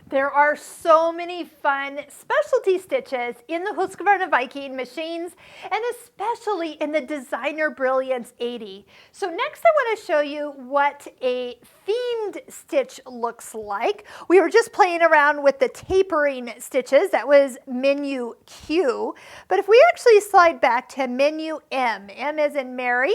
There are so many fun specialty stitches in the Husqvarna Viking machines, and especially in the Designer Brilliance 80. So next I want to show you what a themed stitch looks like. We were just playing around with the tapering stitches. That was menu Q. But if we actually slide back to menu M, M as in Mary,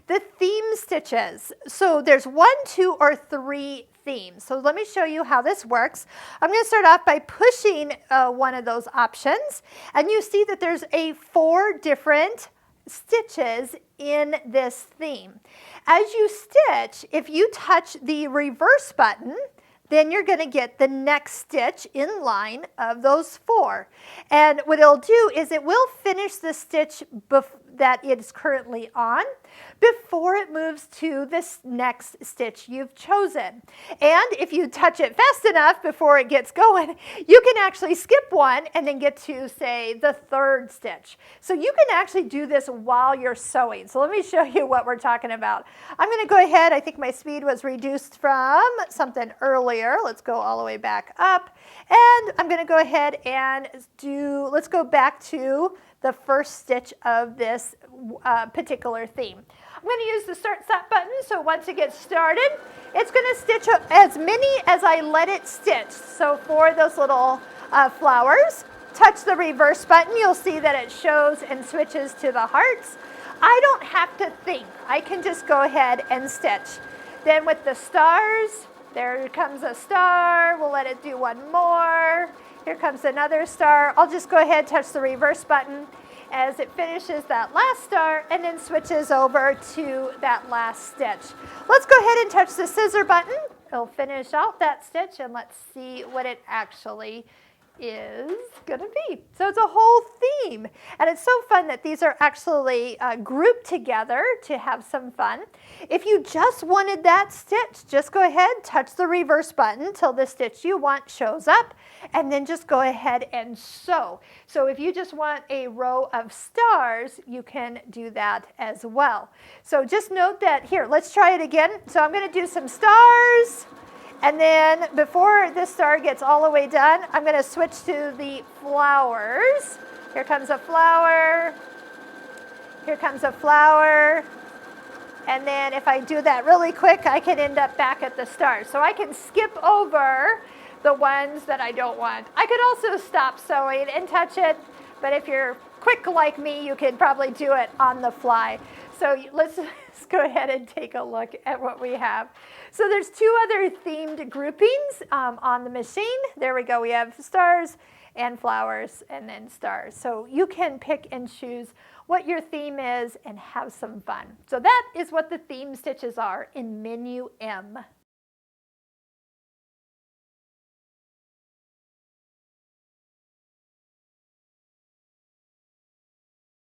the theme stitches. So there's 1, 2, or 3 themes. So let me show you how this works. I'm going to start off by pushing one of those options, and you see that there's 4 different stitches in this theme. As you stitch, if you touch the reverse button, then you're going to get the next stitch in line of those 4. And what it'll do is it will finish the stitch that it's currently on before it moves to this next stitch you've chosen. And if you touch it fast enough before it gets going, you can actually skip one and then get to, say, the 3rd stitch. So you can actually do this while you're sewing. So let me show you what we're talking about. I'm going to go ahead. I think my speed was reduced from something earlier. Let's go all the way back up. And I'm going to go ahead and let's go back to the 1st stitch of this particular theme. I'm going to use the Start Stop button, so once it gets started, it's going to stitch as many as I let it stitch. So for those little flowers, touch the reverse button. You'll see that it shows and switches to the hearts. I don't have to think. I can just go ahead and stitch. Then with the stars, there comes a star. We'll let it do one more. Here comes another star. I'll just go ahead, touch the reverse button as it finishes that last star and then switches over to that last stitch. Let's go ahead and touch the scissor button. It'll finish out that stitch, and let's see what it actually is going to be. So it's a whole theme, and it's so fun that these are actually grouped together to have some fun. If you just wanted that stitch, just go ahead, touch the reverse button till the stitch you want shows up, and then just go ahead and sew. So if you just want a row of stars, you can do that as well. So just note that here, let's try it again. So I'm going to do some stars. And then before this star gets all the way done, I'm going to switch to the flowers. Here comes a flower. Here comes a flower. And then if I do that really quick, I can end up back at the stars. So I can skip over the ones that I don't want. I could also stop sewing and touch it, but if you're quick like me, you can probably do it on the fly. So let's go ahead and take a look at what we have. So there's 2 other themed groupings on the machine. There we go. We have stars and flowers and then stars. So you can pick and choose what your theme is and have some fun. So that is what the theme stitches are in menu M.